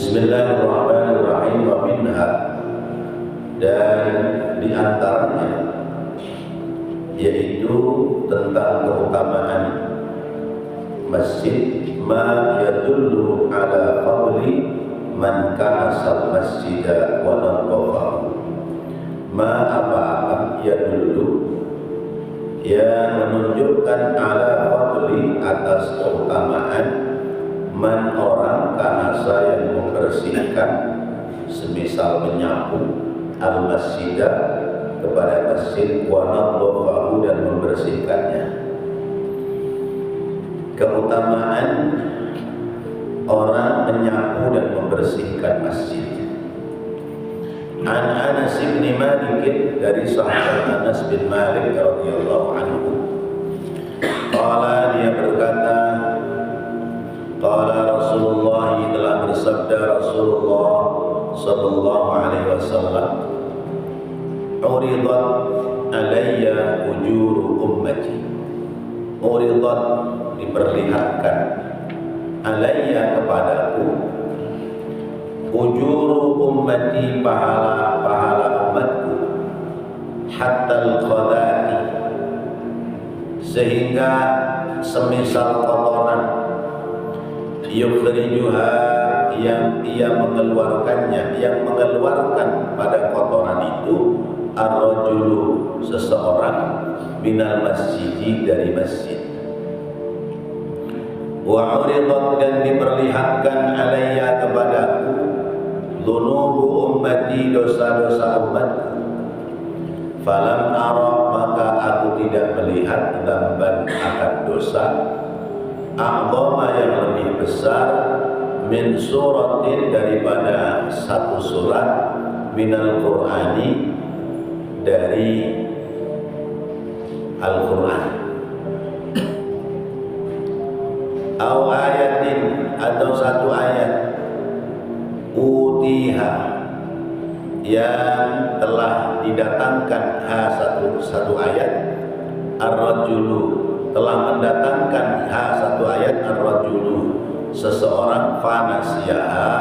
Bismillahirrahmanirrahim. Wa minha, dan diantaranya yaitu tentang keutamaan masjid, ma yadullu ala fadli man kanasal masjidah wa nadhafahu. Ma apa-apa yadullu yang menunjukkan ala fadli atas keutamaan man orang kanasa yang membersihkan, semisal menyapu al-masjidah kepada masjid wa nadhafahu dan membersihkannya. Keutamaan orang menyapu dan membersihkan masjid. An Anas bin Malik, dari sahabat Anas bin Malik radhiyallahu anhu, qala, dia berkata, qala Rasulullah, telah bersabda Rasulullah sallallahu alaihi wasallam, uridat alayya ujuru ummati. Uridat, diperlihatkan, alayya kepadaku, ujuru ummati, pahala-pahala umatku, hatta al-qadati, sehingga semisal kotoran, yukhrijuha, yang ia mengeluarkannya, yang mengeluarkan pada kotoran itu, ar-rajulu, seseorang, minal masjidi, dari masjid. Wa uridat, dan diperlihatkan alayya kepadaku, dhunubu ummati, dosa-dosa umatku. Falam ara, maka aku tidak melihat dzamban akan dosa, a'dhama, yang lebih besar, min suratin, daripada satu surat, minal Qur'ani, dari Al-Quran, aw ayatin, atau satu ayat, utiha, yang telah didatangkan, satu ayat, ar-rajulu, telah mendatangkan satu ayat, ar-rajulu, seseorang, fanasiyaha,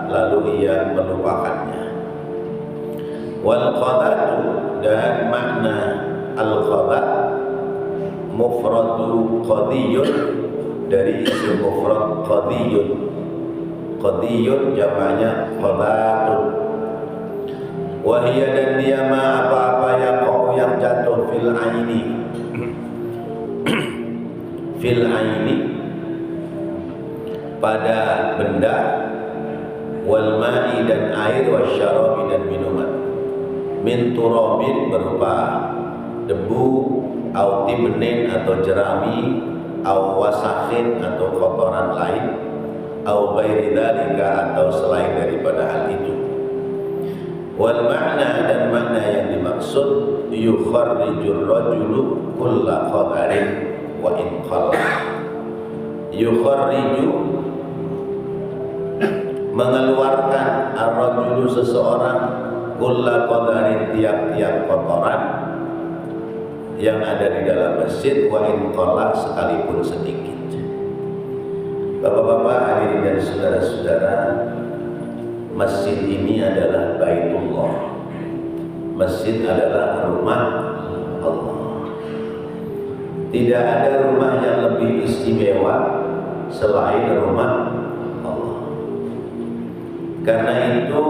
lalu ia melupakannya. Wal qadatu, dan makna al-qadat, mufradu qadiyun, dari isim mufrad qadiyun. Qadiyun jamaknya qadatun. Wahia, dan dia ma apa-apa yang jatuh fil aini, fil aini, pada benda, wal ma'i, dan air, wasyarabi, dan minuman, min turabin, berupa debu, au tibnin, atau jerami, au wasakhin, atau kotoran lain, au ghairi dzalika, atau selain daripada hal itu. Wal makna, dan makna yang dimaksud, yukharrijur rajulu kulla qadarin wa in qalla. Yukharriju, mengeluarkan, ar-rajulu, seseorang, kulla qadarin, tiap-tiap kotoran yang ada di dalam masjid, wa in qalla, sekalipun sedikit. Bapak-bapak, hadirin dan saudara-saudara, masjid ini adalah Baitullah. Masjid adalah rumah Allah. Tidak ada rumah yang lebih istimewa selain rumah Allah. Karena itu,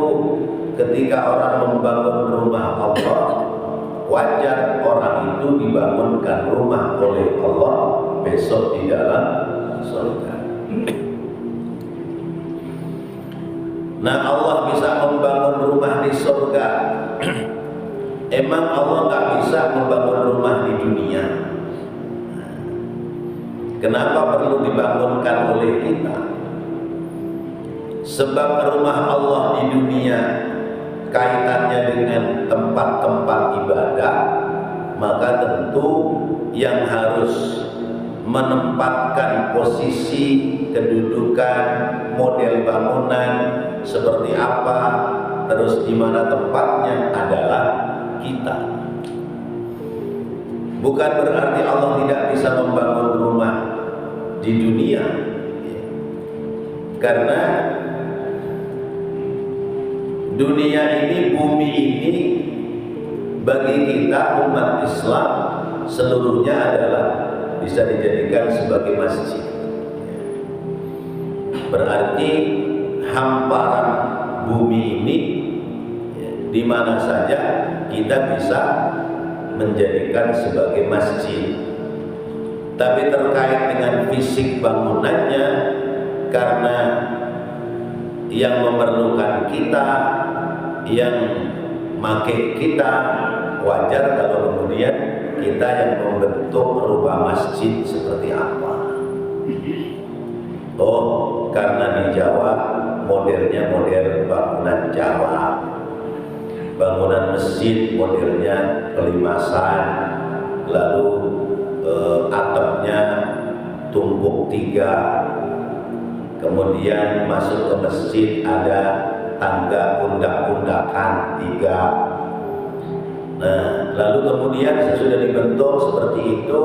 ketika orang membangun rumah Allah, wajar orang itu dibangunkan rumah oleh Allah besok di dalam surga. Nah, Allah bisa membangun rumah di surga. Emang Allah nggak bisa membangun rumah di dunia? Kenapa perlu dibangunkan oleh kita? Sebab rumah Allah di dunia kaitannya dengan tempat-tempat ibadah, maka tentu yang harus menempatkan posisi, kedudukan, model bangunan seperti apa, terus di mana tempatnya adalah kita. Bukan berarti Allah tidak bisa membangun rumah di dunia, karena dunia ini, bumi ini bagi kita umat Islam seluruhnya adalah bisa dijadikan sebagai masjid. Berarti hamparan bumi ini di mana saja kita bisa menjadikan sebagai masjid. Tapi terkait dengan fisik bangunannya, karena yang memerlukan kita, yang make kita, wajar kalau kemudian kita yang membentuk rubah masjid seperti apa. Oh, karena di Jawa modelnya model bangunan Jawa, bangunan masjid modelnya kelimasan, lalu atapnya tumpuk 3, kemudian masuk ke masjid ada tangga pundak-pundakan 3. Nah, lalu kemudian sesudah dibentuk seperti itu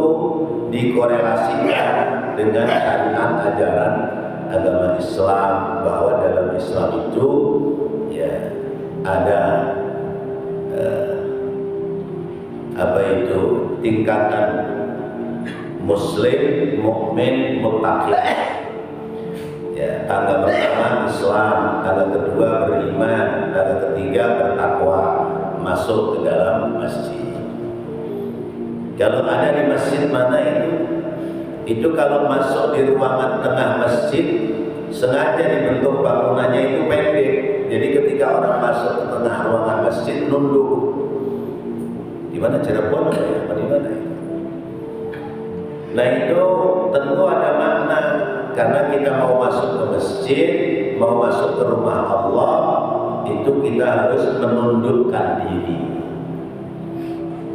dikorelasikan dengan syariat ajaran agama Islam, bahwa dalam Islam itu ya ada tingkatan Muslim, mukmin, muttaqin. Ya, tangga pertama Islam, tangga kedua beriman, tangga ketiga bertakwa, masuk ke dalam masjid. Kalau ada di masjid mana itu kalau masuk di ruangan tengah masjid sengaja dibentuk bangunannya itu pendek. Jadi ketika orang masuk ke tengah ruangan masjid nunduk. Di mana Cirebon ya? Di mana itu? Nah itu tentu ada makna, karena kita mau masuk ke masjid, mau masuk ke rumah Allah, itu kita harus menundukkan diri.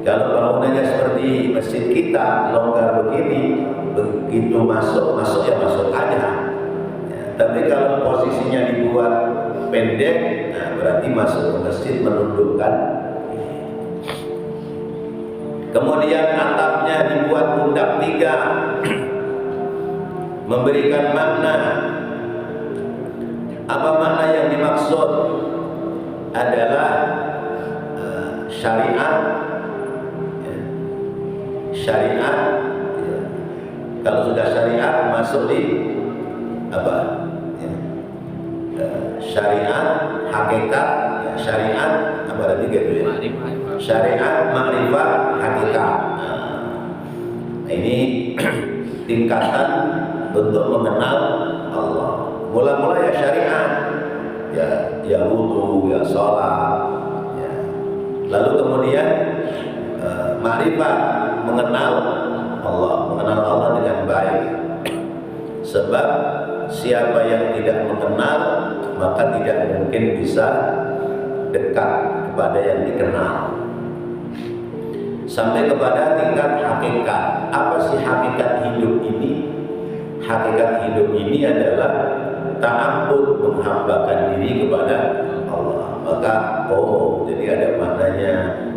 Kalau bangunannya seperti masjid kita, longgar begini, begitu masuk ya masuk aja. Ya, tapi kalau posisinya dibuat pendek, nah berarti masuk ke masjid menundukkan diri. Kemudian atapnya dibuat pundak 3, memberikan makna. Apa makna yang dimaksud? Adalah syariat. Syariat, kalau sudah syariat masuk di apa? Syariat, hakikat, syariat apa ada 3 itu ya? Syariat, makrifat, hakikat. Nah, ini tingkatan untuk mengenal Allah. Mula-mula ya syariat, ya wudu, ya sholat, ya. Lalu kemudian makrifat, mengenal Allah dengan baik. Sebab siapa yang tidak mengenal maka tidak mungkin bisa dekat kepada yang dikenal. Sampai kepada tingkat hakikat. Apa sih hakikat hidup ini? Hakikat hidup ini adalah ta'abbud, menghambakan diri kepada Allah. Maka jadi ada maknanya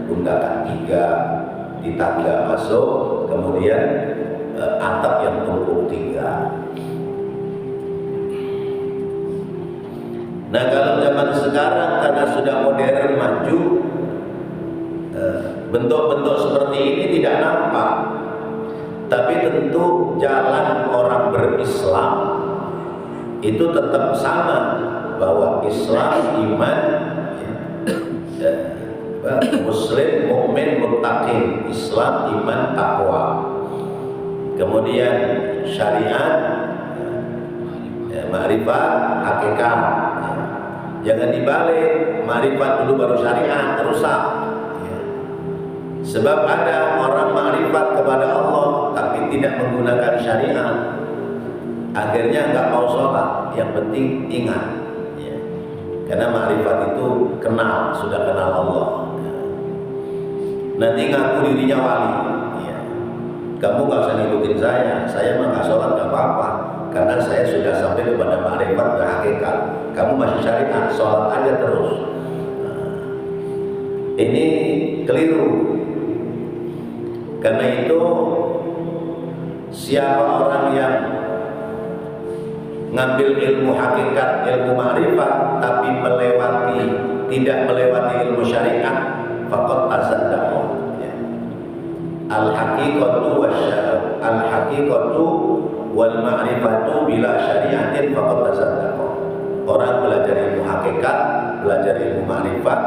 pundakan 3, di tangga masuk, kemudian atap yang tumpuk 3. Nah kalau zaman sekarang karena sudah modern maju, bentuk-bentuk seperti ini tidak nampak. Tapi tentu jalan orang berislam itu tetap sama, bahwa Islam, iman, Muslim, mukmin, muttaqin. Islam, iman, takwa. Kemudian syariat, makrifat, hakikat. Jangan dibalik, makrifat dulu baru syariat, rusak. Sebab ada orang makrifat kepada Allah tapi tidak menggunakan syariat, akhirnya nggak mau sholat, yang penting ingat. Karena makrifat itu kenal, sudah kenal Allah. Nanti ngaku dirinya wali. Kamu nggak usah ngikutin saya mah nggak sholat nggak apa-apa, karena saya sudah sampai kepada makrifat dan hakikat. Kamu masih syariat, sholat aja terus. Ini keliru. Karena itu siapa orang yang ngambil ilmu hakikat, ilmu ma'rifat, tapi tidak melewati ilmu syariat, faqad tasaddaqa. Al-haqiqatu wal ma'rifatu bila syariatin faqad tasaddaqa. Orang belajar ilmu hakikat, belajar ilmu ma'rifat,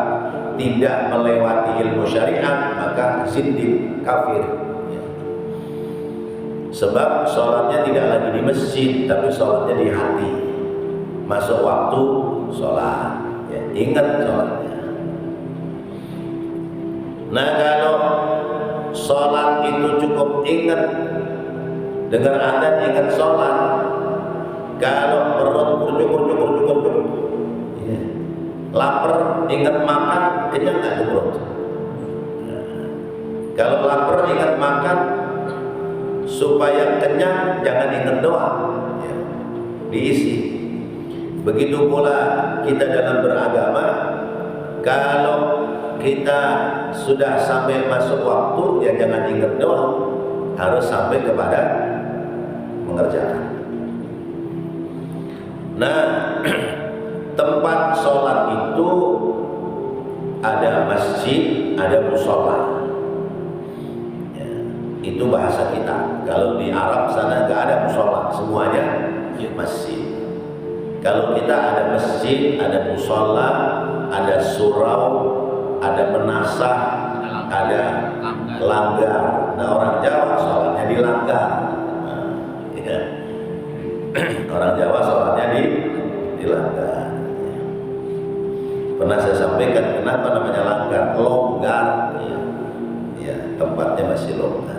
tidak melewati ilmu syariat, maka zindiq, kafir. Sebab sholatnya tidak lagi di masjid, tapi sholatnya di hati. Masuk waktu sholat, ya, ingat sholatnya. Nah, kalau sholat itu cukup ingat, dengar adzan ingat sholat. Kalau perut cukur, ya, lapar ingat makan, kenyang nggak tuh perut? Kalau lapar ingat makan, supaya kenyang jangan ingat doa, ya, diisi. Begitu pula kita dalam beragama, kalau kita sudah sampai masuk waktu, ya jangan ingat doa, harus sampai kepada mengerjakan. Nah, tempat sholat itu ada masjid, ada musola. Itu bahasa kita. Kalau di Arab sana nggak ada musola, semuanya masjid. Kalau kita ada masjid, ada musola, ada surau, ada menasah, ada langgar. Nah, orang Jawa sholatnya di langgar. Nah, ya. Orang Jawa sholatnya di langgar. Pernah saya sampaikan kenapa namanya langgar? Longgar, ya. Ya, tempatnya masih longgar.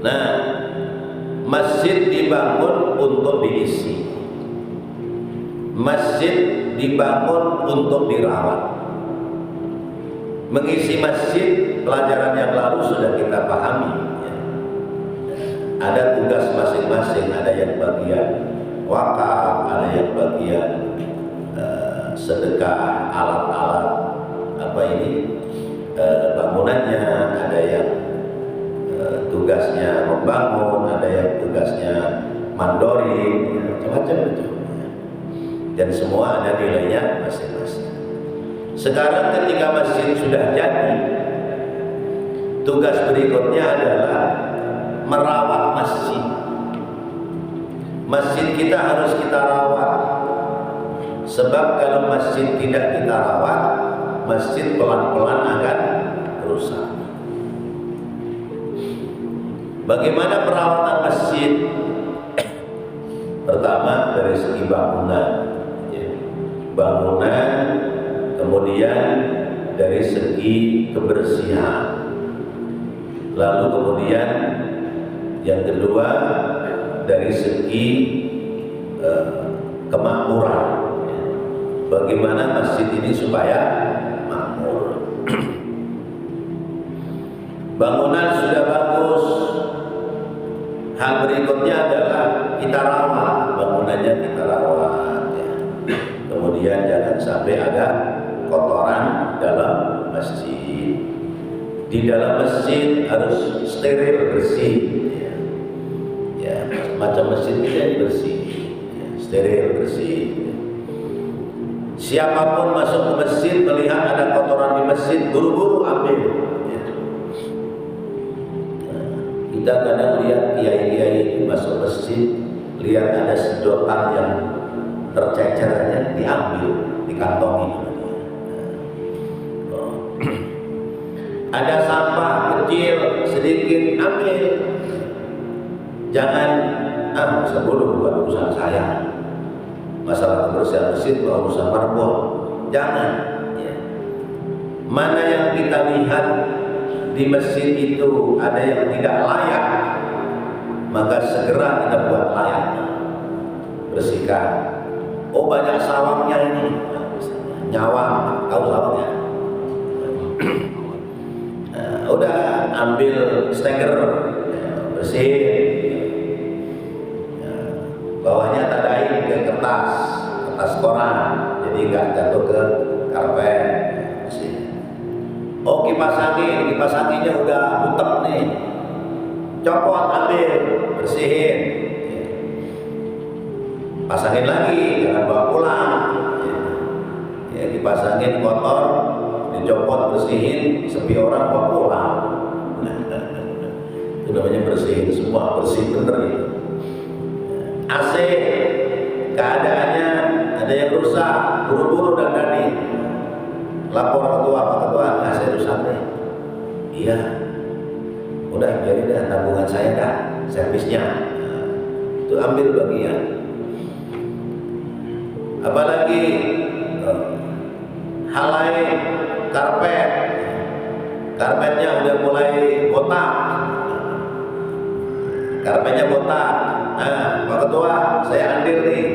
Nah, masjid dibangun untuk diisi. Masjid dibangun untuk dirawat. Mengisi masjid, pelajaran yang lalu sudah kita pahami, ya. Ada tugas masing-masing, ada yang bagian wakaf, ada yang bagian sedekah alat-alat bangunannya, ada yang tugasnya membangun, ada yang tugasnya mandori, macam-macam itu. Dan semua ada nilainya masing-masing. Sekarang ketika masjid sudah jadi, tugas berikutnya adalah merawat masjid. Masjid kita harus kita rawat. Sebab kalau masjid tidak kita rawat, masjid pelan-pelan akan rusak. Bagaimana perawatan masjid? Pertama dari segi bangunan, ya. Bangunan, kemudian dari segi kebersihan, lalu kemudian yang kedua dari segi kemakmuran, ya. Bagaimana masjid ini supaya makmur. Bangunan sudah bagus. Hal berikutnya adalah kita rawat bangunannya, kita rawat, ya. Kemudian jangan sampai ada kotoran dalam masjid. Di dalam masjid harus steril, bersih, ya. Ya, macam masjid kita bersih, ya, steril, bersih, ya. Siapapun masuk ke masjid melihat ada kotoran di masjid, buru-buru ambil. Kita kadang lihat kiai-kiai masuk masjid, lihat ada sedotan yang tercecernya, diambil, dikantongi. Ada sampah kecil sedikit, ambil. Jangan, sebelum bukan urusan saya. Masalah kebersihan masjid bukan urusan marbot. Jangan. Ya. Mana yang kita lihat di masjid itu ada yang tidak layak, maka segera kita buat layak, bersihkan. Oh, banyak sawangnya ini, nyawang, tahu sawangnya? Nah, udah ambil steker, bersih. Bawahnya tadain ke kertas koran, jadi nggak jatuh ke karpet. Oh, kipas anginnya udah butek nih, copot, ambil, bersihin, pasangin lagi, jangan bawa pulang. Ya, dipasangin kotor, dicopot, bersihin, sepi orang bawa pulang. Itu namanya bersihin semua, bersih bener gitu. AC keadaannya ada yang rusak, buru-buru dan dani, lapor ketua, Pak Ketua, AC rusak nih. Iya, udah biarin dah, tanggungan saya dah, servisnya. Itu ambil bagian. Apalagi hal lain, karpetnya udah mulai botak, karpetnya botak. Nah, Pak Ketua, saya ambil nih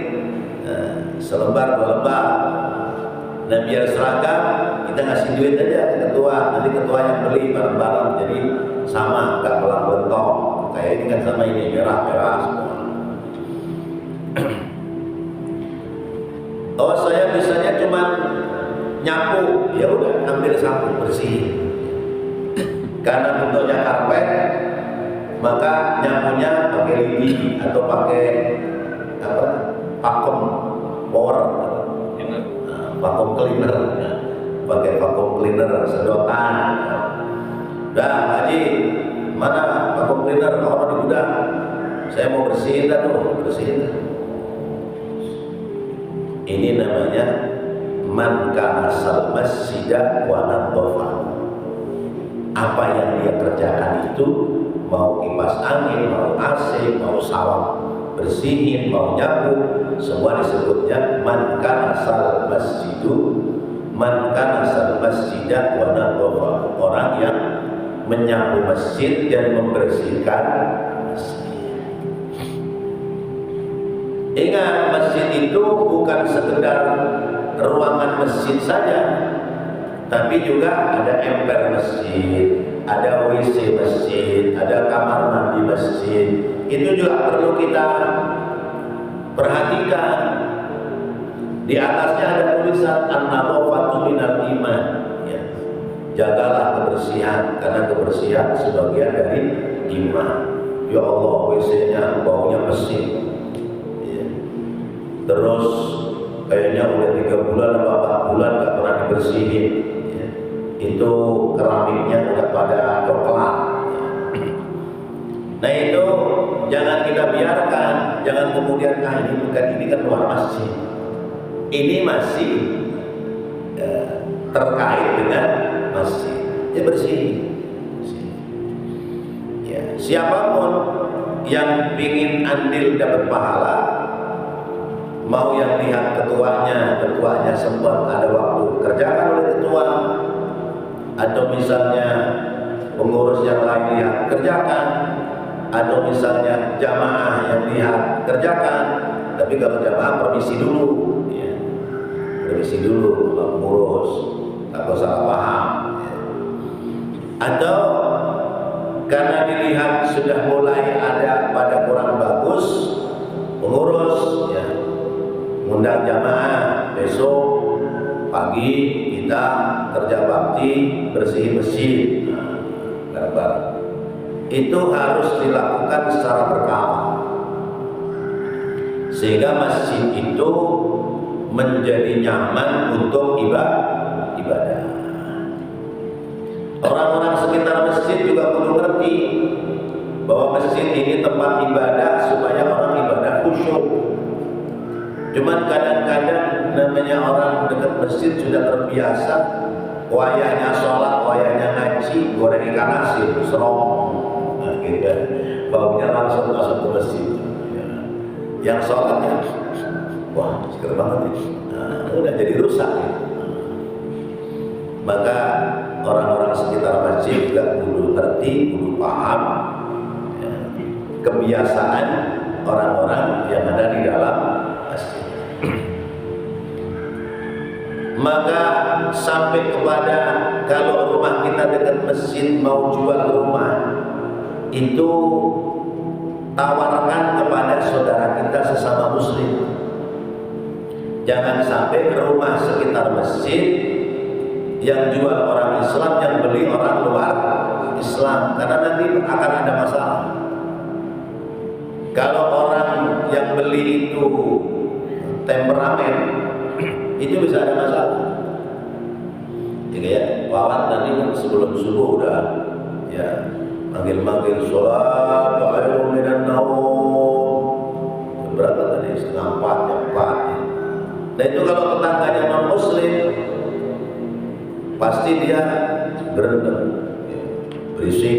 selembar 2 lembar. Nah, biar seragam, kita ngasih duit aja ke ketua, nanti ketua yang beli bareng-bareng, jadi sama, nggak belang-belentong. Kayak ini kan sama ini, merah-merah semua. Oh, saya biasanya cuma nyapu, ya udah ambil sapu bersih. Karena bentuknya karpet, maka nyapunya pakai lidi atau pakai apa? Vacuum power, vacuum cleaner, pakai vacuum cleaner sedotan. Dah, Haji, mana vacuum cleaner? Kalau di gudang, saya mau bersihin dah tuh, bersihin. Ini namanya man kana sal masjida wa nadhafa. Apa yang dia kerjakan itu, mau kipas angin, mau AC, mau sawah bersihin, mau nyapu, semua disebutnya man kana sal masjidu, man kana sal masjida wa nadhafa. Orang yang menyapu masjid dan membersihkan masjid. Ingat, masjid itu bukan sekedar ruangan masjid saja, tapi juga ada ember masjid, ada WC masjid, ada kamar mandi masjid. Itu juga perlu kita perhatikan. Di atasnya ada tulisan an-nadhafatu minal iman. Ya. Jagalah kebersihan, karena kebersihan sebagian dari iman. Ya Allah, WC-nya baunya pesing. Terus kayaknya udah 3 bulan atau 4 bulan gak pernah dibersihin, ya. Itu keramiknya udah pada coklat, ya. Nah itu jangan kita biarkan, jangan kemudian ini kan luar masjid, ini masih terkait dengan masjid, ya bersih. Ya, siapapun yang ingin andil dapat pahala, mau yang lihat ketuanya sempat ada waktu kerjakan oleh ketua, atau misalnya pengurus yang lain lihat kerjakan, atau misalnya jamaah yang lihat kerjakan. Tapi kalau jamaah permisi dulu, ya. Permisi dulu pengurus, takut salah paham, ya. Atau karena dilihat sudah mulai ada pada kurang bagus, pengurus, ya, undang jamaah besok pagi kita kerja bakti bersih masjid. Nah, itu harus dilakukan secara berkala sehingga masjid itu menjadi nyaman untuk ibadah. Orang-orang sekitar masjid juga perlu ngerti bahwa masjid ini tempat ibadah supaya orang ibadah khusyuk. Cuman kadang-kadang namanya orang dekat masjid sudah terbiasa, wayahnya sholat, wayahnya ngaji, goreng ikan asin, serong, akhirnya baunya langsung masuk ke masjid. Yang sholatnya, wah seger banget ini, udah jadi rusak. Maka orang-orang sekitar masjid juga kudu ngerti, kudu paham, ya, kebiasaan orang-orang yang ada di dalam masjid. Maka sampai kepada kalau rumah kita dekat masjid, mau jual rumah, itu tawarkan kepada saudara kita sesama muslim. Jangan sampai rumah sekitar masjid yang jual orang Islam, yang beli orang luar Islam, karena nanti akan ada masalah. Kalau orang yang beli itu temperamen, itu bisa ada masalah. Jadi ya, Wawan tadi sebelum subuh udah ya manggil-manggil sholat wa khairum minan naum. Berapa tadi? 3:30 jam 4 ya. Nah itu kalau tetangganya non muslim pasti dia berendam ya, berisik,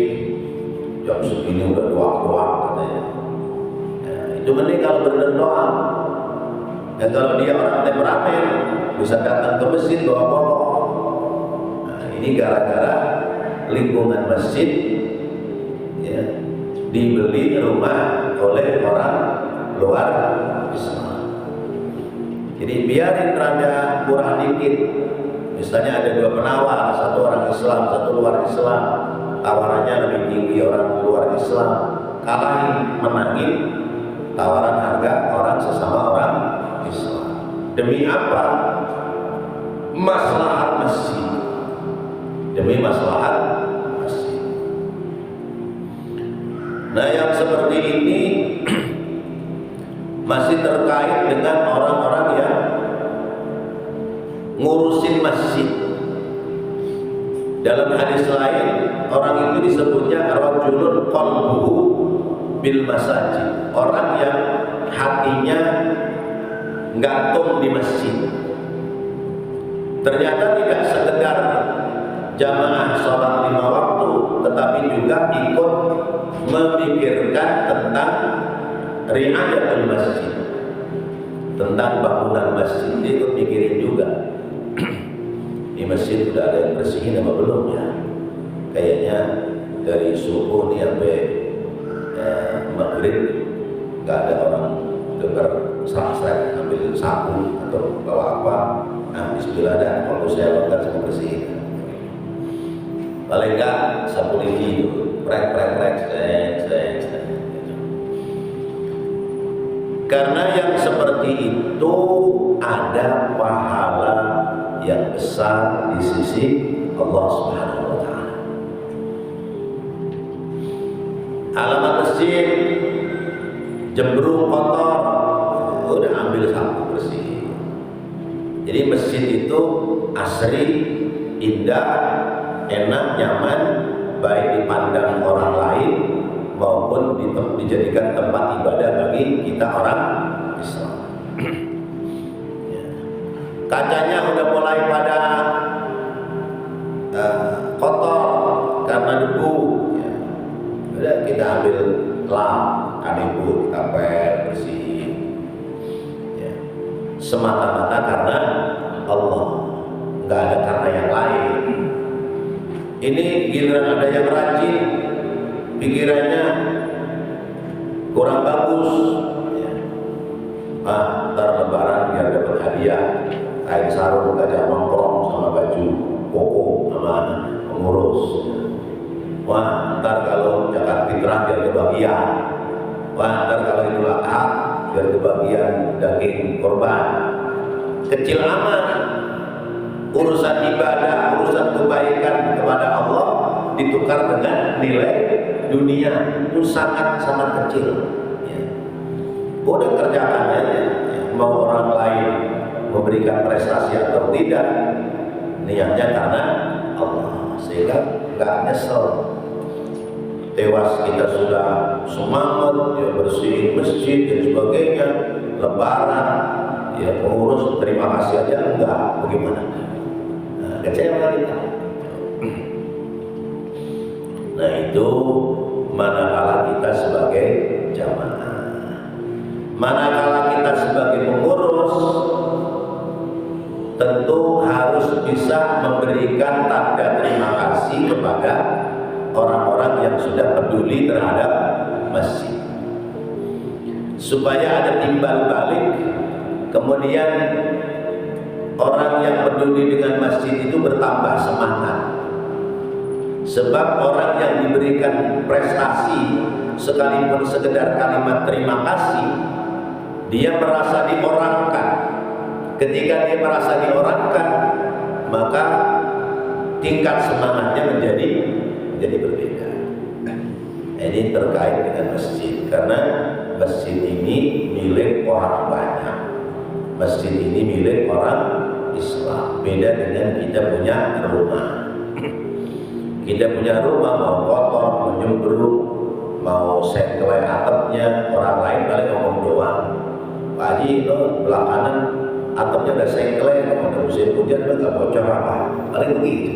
jam segini udah doang katanya ya, itu mending kalau berendam doang ya. Kalau dia orang temperamen bisa datang ke masjid bawa popok. Nah ini gara-gara lingkungan masjid ya, dibeli rumah oleh orang luar Islam. Jadi biarin rada kurang dikit. Misalnya ada 2 penawar, satu orang Islam, satu luar Islam. Tawarannya lebih tinggi orang luar Islam. Kalahin, menangin tawaran harga orang sesama orang Islam. Demi apa? Maslahat masjid. Demi maslahat masjid. Nah yang seperti ini masih terkait dengan orang-orang yang ngurusin masjid. Dalam hadis lain orang itu disebutnya rajulun qalbuhu bil masajid, orang yang hatinya gantung di masjid. Ternyata tidak sekedar jamaah sholat 5 waktu, tetapi juga ikut memikirkan tentang riayatul masjid, tentang bangunan masjid. Dia ikut mikirin juga. Di masjid sudah ada yang bersihin apa belum ya? Kayaknya dari subuh nih sampai maghrib nggak ada orang dengar serak-serak ambil sapu atau bawa apa. Nah bismillah dah, kalau saya longgar sama bersihin. Paling nggak sapu lidi itu, prek. Karena yang seperti itu ada pahala yang besar di sisi Allah Subhanahu wa taala. Halaman masjid jembrung kotor, udah ambil sapu bersih. Jadi masjid itu asri, indah, enak, nyaman, baik dipandang orang lain maupun dijadikan tempat ibadah bagi kita orang Islam. Ya. Kacanya udah mulai pada kotor karena debu. Ya. Udah kita ambil lap, debu kita bersihin. Ya. Semata-mata karena Allah, nggak ada karena yang lain. Ini giliran ada yang rajin, pikirannya kurang bagus ya. Ntar lebaran biar dapat hadiah kain sarung gajah nongkrong sama baju koko sama pengurus. Wah ntar kalau zakat fitrah biar kebagian. Wah ntar kalau Idul Adha biar kebagian daging korban. Kecil amat urusan ibadah, urusan kebaikan kepada Allah ditukar dengan nilai dunia, itu sangat kecil ya. Udah kerjakan aja ya. Mau orang lain memberikan prestasi atau tidak, niatnya karena Allah, sehingga nggak nyesel. Tewas kita sudah semangat ya, bersihin masjid dan sebagainya, lebaran ya, pengurus terima kasih aja enggak, bagaimana? Nah, kecewa kita. Nah itu manakala kita sebagai jamaah, manakala kita sebagai pengurus, tentu harus bisa memberikan tanda terima kasih kepada orang-orang yang sudah peduli terhadap masjid, supaya ada timbal balik. Kemudian orang yang peduli dengan masjid itu bertambah semangat. Sebab orang yang diberikan prestasi sekalipun sekedar kalimat terima kasih, dia merasa diorangkan. Ketika dia merasa diorangkan, maka tingkat semangatnya menjadi berbeda. Ini terkait dengan masjid, karena masjid ini milik orang banyak. Masjid ini milik orang Islam. Beda dengan kita punya rumah. Kita punya rumah mau kotor, mau nyembrung, mau sekelai atapnya, orang lain balik ngomong doang. Pak Haji, lo belakangan atapnya udah sekelai, kalau ada musim hujan lo nggak bocor apa? Paling begitu.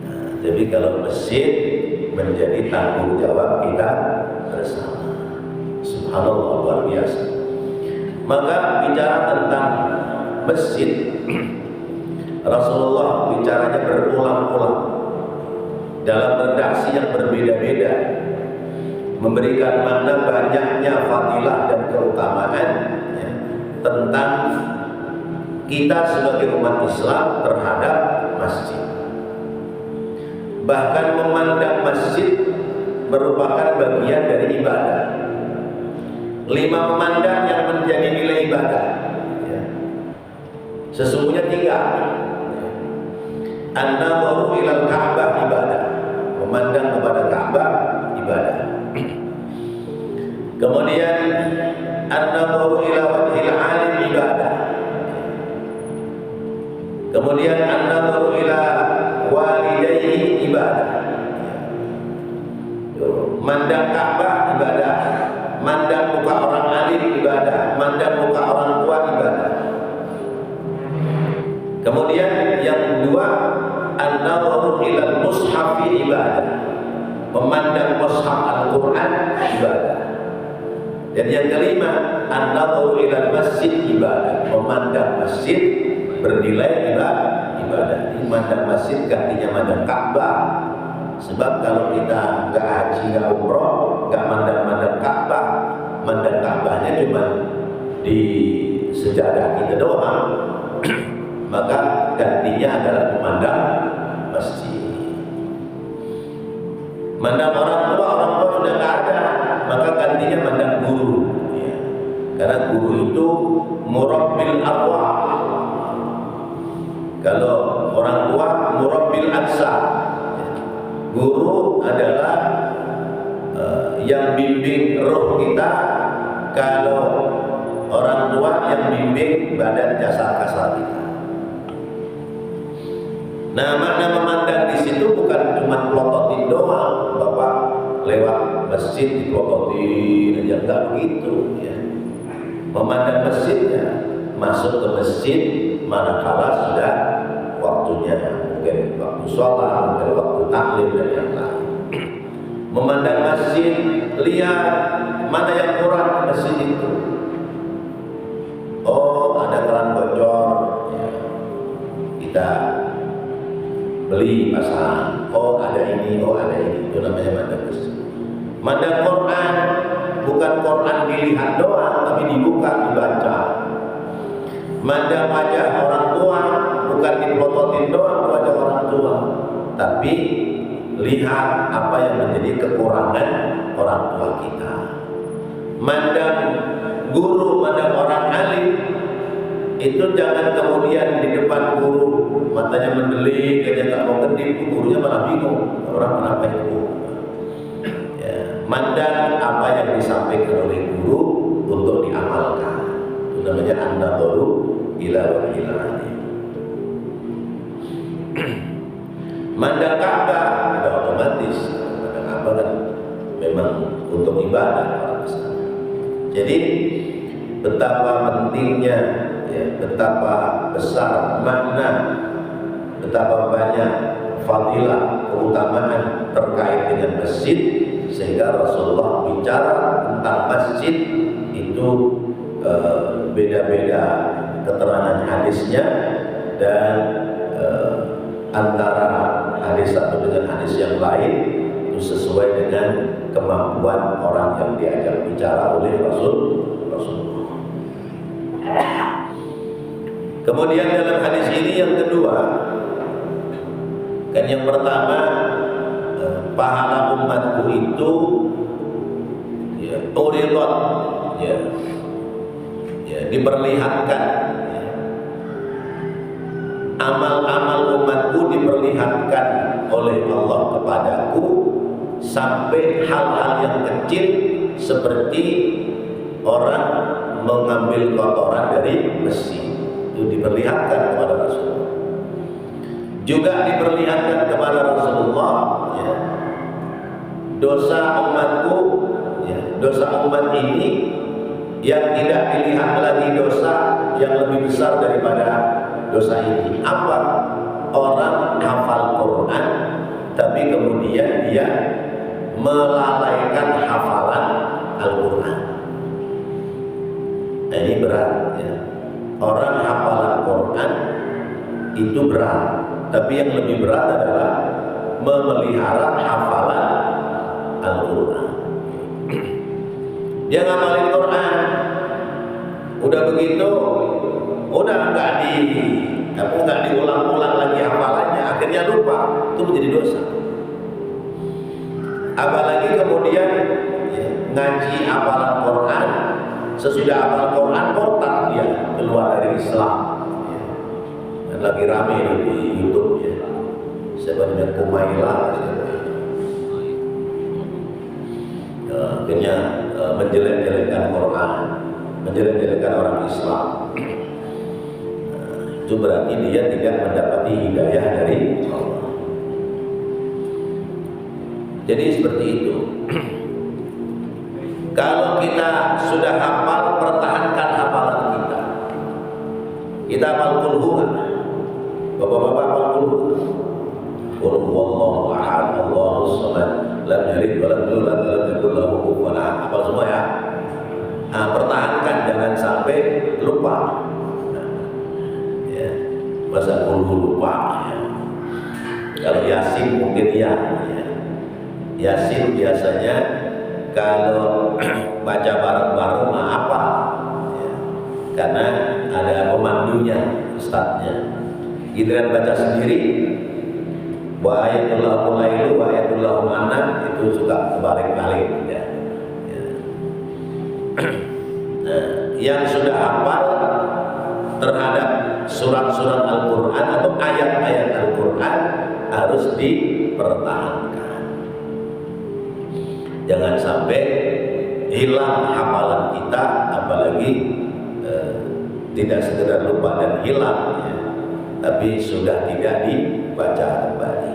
Nah, jadi kalau masjid menjadi tanggung jawab kita bersama. Subhanallah, luar biasa. Maka bicara tentang masjid, Rasulullah bicaranya berulang-ulang dalam redaksi yang berbeda-beda, memberikan makna banyaknya fadilah dan keutamaan ya, tentang kita sebagai umat Islam terhadap masjid. Bahkan memandang masjid merupakan bagian dari ibadah. 5 memandang yang menjadi nilai ibadah ya. Sesungguhnya 3. An-nadharu ilal Ka'bah ibadah, memandang kepada Ka'bah ibadah. Kemudian an-nadharu ila wajhil 'alim ibadah. Kemudian an-nadharu ila walidayhi ibadah. Mandang Ka'bah ibadah, mandang muka orang alim ibadah, mandang muka orang tua ibadah. Kemudian yang 2, an-nadharu ilal mushafi ibadah, memandang mushaf Al-Quran ibadah. Dan yang kelima, an-nadharu ilal masjid ibadah, memandang masjid bernilai ibadah. Ini mandang masjid gantinya mandang Ka'bah. Sebab kalau kita nggak haji, nggak umroh, nggak mandang-mandang Ka'bah, mandang Ka'bahnya cuma di sejadah kita doang, maka gantinya adalah memandang masjid. Mandang orang tua sudah nggak ada, maka gantinya mandang guru ya. Karena guru itu murabbil arwah. Kalau orang tua murabbil ajsad. Guru adalah yang bimbing roh kita. Kalau orang tua yang bimbing badan jasad kasar kita. Nah, makna memandang di situ bukan cuma pelototin doang, Bapak lewat masjid dipelototin aja, enggak begitu ya. Memandang masjidnya, masuk ke masjid manakala sudah waktunya, mungkin waktu sholat, mungkin waktu taklim dan yang lain. Memandang masjid, lihat mana yang kurang masjid itu. Oh, ada keran bocor ya. Kita beli pasang. Oh, ada ini, oh ada ini. Itu namanya mandang masjid. Mandang Quran, bukan Quran dilihat doang, tapi dibuka, dibaca. Mandang wajah orang tua, bukan dipelototin doang wajah orang tua, tapi lihat apa yang menjadi kekurangan orang tua kita. Mandang guru, mandang orang alim, itu jangan kemudian di depan guru matanya mendelik, aja nggak mau kedip, gurunya malah bingung, orang kenapa itu. Ya, mandang apa yang disampaikan oleh guru untuk diamalkan. Itu namanya an-nadharu ila wajhil 'alim. Mandang Ka'bah sudah otomatis, mandang Ka'bah kan memang untuk ibadah. Jadi betapa pentingnya, ya, betapa besar makna, betapa banyak fadilah, keutamaan terkait dengan masjid, sehingga Rasulullah bicara tentang masjid itu beda-beda keterangan hadisnya, dan antara hadis satu dengan hadis yang lain itu sesuai dengan kemampuan orang yang diajak bicara oleh Rasulullah. Kemudian dalam hadis ini yang kedua, kan yang pertama pahala umatku itu ya uridot, ya diperlihatkan, ya. Amal-amal umatku diperlihatkan oleh Allah kepadaku sampai hal-hal yang kecil seperti orang mengambil kotoran dari besi, itu diperlihatkan kepada Rasulullah. Juga diperlihatkan kepada Rasulullah, ya, dosa umatku, ya, dosa umat ini yang tidak dilihat lagi dosa yang lebih besar daripada dosa ini. Apa? Orang hafal Quran tapi kemudian dia melalaikan hafalan Al-Quran. Nah, ini berat, ya. Orang hafalan Quran itu berat, tapi yang lebih berat adalah memelihara hafalan Al-Quran. Dia ngapalin Quran, udah begitu, udah nggak diulang-ulang lagi hafalannya, akhirnya lupa, itu menjadi dosa. Apalagi kemudian, ya, ngaji hafalan Quran, sesudah hafal Quran murtad dia, keluar dari Islam. Ya. Dan lagi rame di YouTube, ya, sebenarnya Kumailah, akhirnya menjelek-jelekkan Quran, menjelek-jelekkan orang Islam. Itu berarti dia tidak mendapati hidayah dari Allah. Jadi seperti itu. Kalau kita sudah hafal, pertahankan hafalan kita. Kita hafal Qul Huwa. Bapak-bapak hafal Qul Huwa. Qul huwallahu ahad, Allahus samad, lam yalid wa lam yulad wa lam yakul lahu kufuwan ahad. Hafal semua ya. Nah, pertahankan, jangan sampai lupa. Ya, masa Qul Huwa lupa. Ya. Kalau Yasin mungkin ya. Yasin biasanya kalau baca bareng-bareng apa? Ya, karena ada pemandunya, ustadznya. Giliran baca sendiri, wa ayatullahu lailu wa ayatullahu manam, itu suka kebalik-balik. Ya. Ya. Nah, yang sudah hafal terhadap surat-surat Al-Quran atau ayat-ayat Al-Quran harus dipertahankan. Jangan sampai hilang hafalan kita, apalagi tidak sekedar lupa dan hilang, ya, tapi sudah tidak dibaca kembali.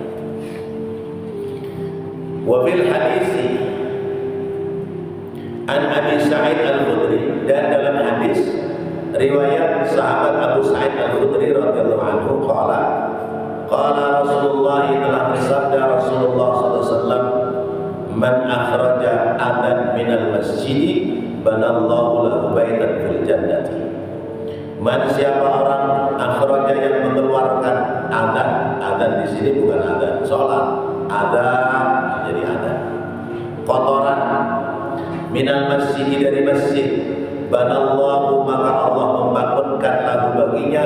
Wa fil hadisi an Abi Sa'id Al-Khudri, dan dalam hadis riwayat sahabat Abu Sa'id Al-Khudri radhiyallahu anhu qala Rasulullah, telah bersabda Rasulullah sallallahu alaihi wasallam, man akhraja adan minal masjid banallahu lahu baitan fil jannati. Man, siapa orang akhraja yang mengeluarkan adan di sini bukan adan sholat, adan jadi adan kotoran, minal masjid, dari masjid, banallahu, maka Allah membangunkan lahu baginya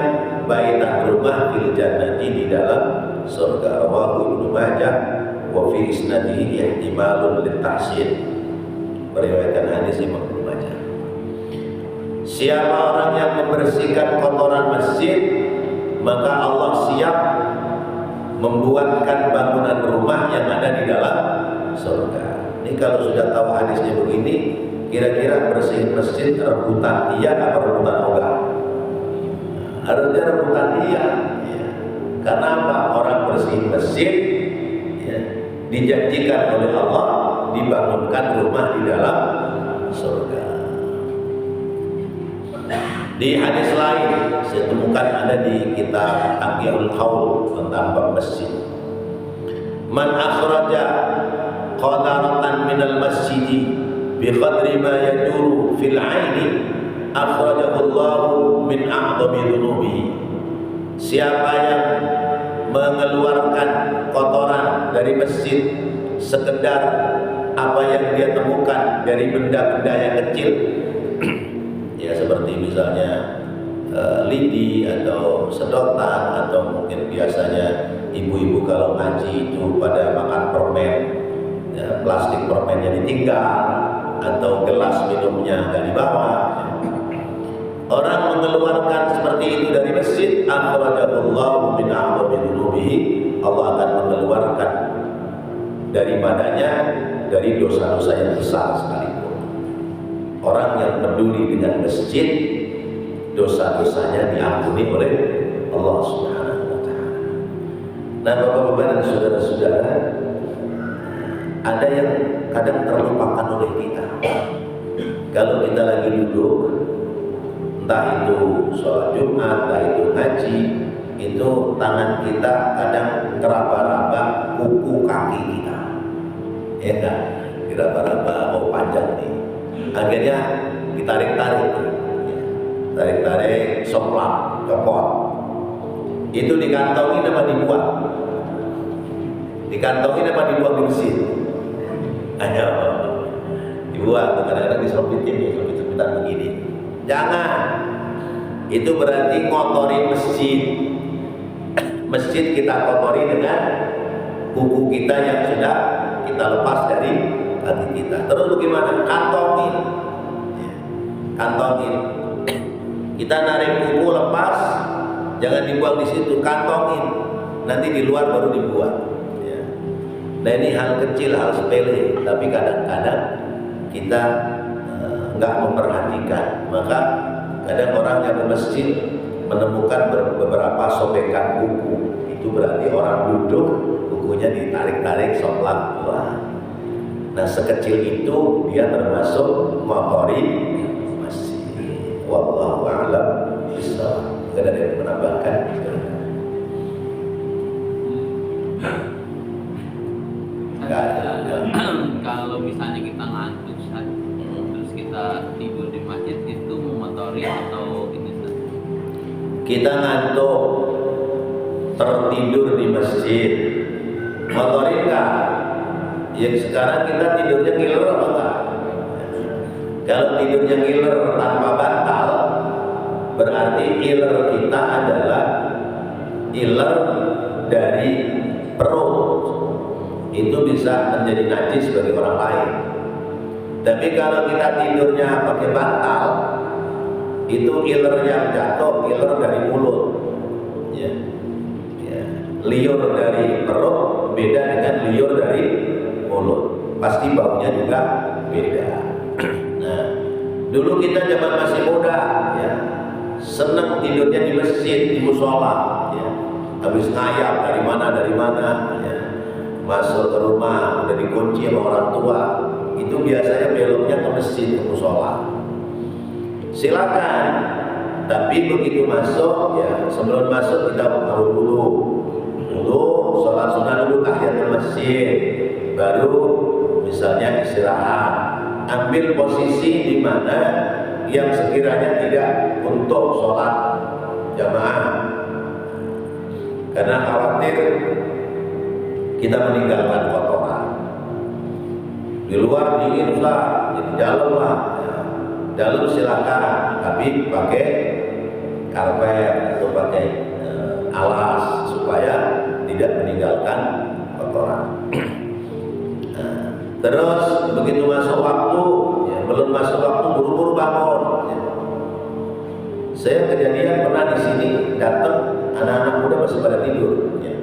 baitan, rumah, fil jannati, di dalam surga. Rawahu Ibnu Majah wa fi isnadihi ihtimalun litahsin, meriwayatkan hadis Imam Ibnu Majah. Siapa orang yang membersihkan kotoran masjid, maka Allah siap membuatkan bangunan rumah yang ada di dalam surga. Ini kalau sudah tahu hadisnya begini, kira-kira bersihin masjid rebutan iya atau rebutan enggak? Harusnya rebutan iya. Karena apa? Orang bersihin masjid, ya, dijanjikan oleh Allah dibangunkan rumah di dalam surga. Di hadis lain saya temukan ada di kitab Aqyahul Qaul tentang bab masjid. Man akhraja qadaratan minal masjidi bi qadri ma yaduru fil aini akhrajahu Allahu min a'dhami dhunubihi. Siapa yang mengeluarkan kotoran dari masjid sekedar apa yang dia temukan dari benda-benda yang kecil, ya seperti misalnya lidi atau sedotan, atau mungkin biasanya ibu-ibu kalau ngaji itu pada makan permen, ya, plastik permennya ditinggal, atau gelas minumnya nggak dibawa. Orang mengeluarkan seperti itu dari masjid, akhrajahullahu min a'dhami dhunubihi, Allah akan mengeluarkan daripadanya dari dosa-dosa yang besar sekalipun. Orang yang peduli dengan masjid, dosa-dosanya diampuni oleh Allah Subhanahu wa Ta'ala. Nah, Bapak-bapak dan saudara-saudara, ada yang kadang terlupakan oleh kita. Kalau kita lagi duduk, entah itu sholat Jumat, entah itu haji, itu tangan kita kadang teraba-raba kuku kaki kita, ya kan? Diraba-raba, oh panjang nih. Akhirnya ditarik-tarik, tarik-tarik, soplak, kepot. Itu dikantongin apa dibuang? Dikantongin apa dibuang di mesin? Ayo, dibuang. Kadang-kadang diselpitin, selpit-selpitan begini. Jangan. Itu berarti ngotori masjid. Masjid kita kotori dengan kuku kita yang sudah kita lepas dari hati kita. Terus bagaimana? Kantongin. Kantongin. Kita narik kuku lepas, jangan dibuang di situ, kantongin. Nanti di luar baru dibuang. Nah, ini hal kecil, hal sepele, tapi kadang-kadang kita nggak memperhatikan. Maka kadang orang yang ke masjid menemukan beberapa sobekan kuku, itu berarti orang duduk, kukunya ditarik-tarik, soplak. Wah. Nah, sekecil itu dia termasuk mengotori masjid. Wallahu a'lam bishawab. Mungkin ada yang menambahkan? Kalau misalnya kita ngantuk terus kita tidur di masjid, itu mengotori atau ini? Kita ngantuk tertidur di masjid, ngotori enggak? Ya sekarang kita tidurnya ngiler apa enggak? Kalau tidurnya ngiler tanpa bantal, berarti iler kita adalah iler dari perut. Itu bisa menjadi najis bagi orang lain. Tapi kalau kita tidurnya pakai bantal, itu iler yang jatuh, iler dari mulut. Ya. Ya. Liur dari perut beda dengan liur dari mulut. Pasti baunya juga beda. Nah, dulu kita zaman masih muda, ya, senang tidurnya di masjid, di musola, ya. Habis ngayap dari mana, ya. Masuk ke rumah udah dikunci sama orang tua, itu biasanya beloknya ke masjid, ke musola. Silakan, tapi begitu masuk, ya sebelum masuk kita harus dulu sholat sunnah dulu, tahiyatul masjid, baru misalnya istirahat, ambil posisi di mana yang sekiranya tidak untuk sholat jamaah, karena khawatir kita meninggalkan kotoran. Di luar dingin lah, di dalam lah. Ya. Dalam silakan, tapi pakai karpet atau pakai alas supaya tidak meninggalkan kotoran. Nah, terus begitu masuk waktu, ya, belum masuk waktu buru-buru bangun. Ya. Saya kejadian pernah di sini datang anak-anak muda masih pada tidur. Ya.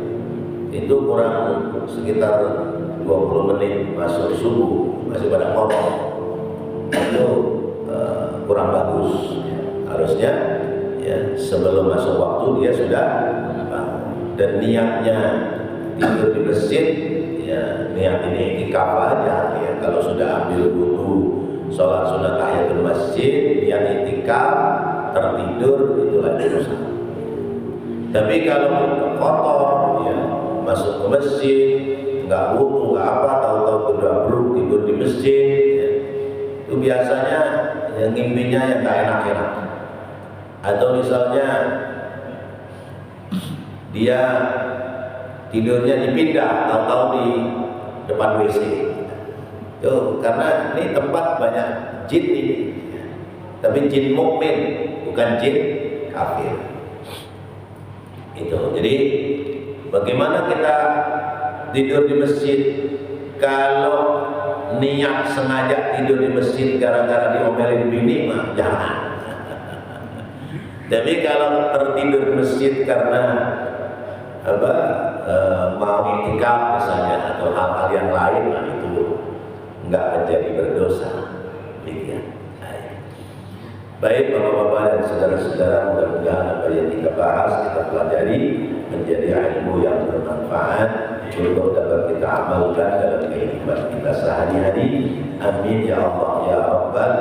Itu kurang sekitar 20 menit masuk subuh masih pada ngomong. Itu kurang bagus. Ya. Harusnya ya sebelum masuk waktu dia sudah dan niatnya tidur di masjid, ya niat ini iktikaf aja. Ya. Kalau sudah ambil wudu, sholat sunnah tahiyatul masjid, niat iktikaf, tertidur, itulah dosa. Tapi kalau kotor, ya masuk ke masjid, nggak wudu, nggak apa, tahu-tahu berdabruk tidur di masjid, ya. Itu biasanya yang ngimpinya yang nggak enak-enak. Atau misalnya dia tidurnya dipindah, tahu-tahu di depan WC. Tuh, karena ini tempat banyak jin ini, tapi jin mukmin, bukan jin kafir. Itu, jadi bagaimana kita tidur di masjid? Kalau niat sengaja tidur di masjid gara-gara diomelin bini mah jangan. Tapi kalau tertidur di masjid karena apa? mau iktikaf misalnya atau hal-hal yang lain, nah itu nggak menjadi berdosa. Demikian. Baik bapak-bapak dan saudara-saudara, mudah-mudahan apa yang kita bahas, kita pelajari menjadi ilmu yang bermanfaat untuk dapat kita amalkan dalam kehidupan kita sehari-hari. Amin ya Allah ya Rabbal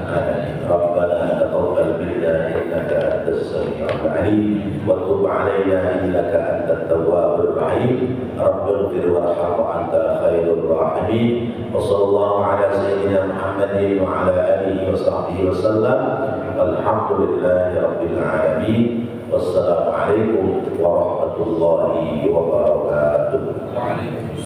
alamin. Rabbana taqabbal minna innaka antas samiul alim wa tub alaina innaka antat tawwabur rahim. Rabbighfir warham wa anta khairur rahimin. Wa sallallahu ala sayyidina Muhammadin wa ala alihi wa sahbihi wa sallam. Alhamdulillahi rabbil alamin. Wassalamualaikum warahmatullahi wabarakatuh.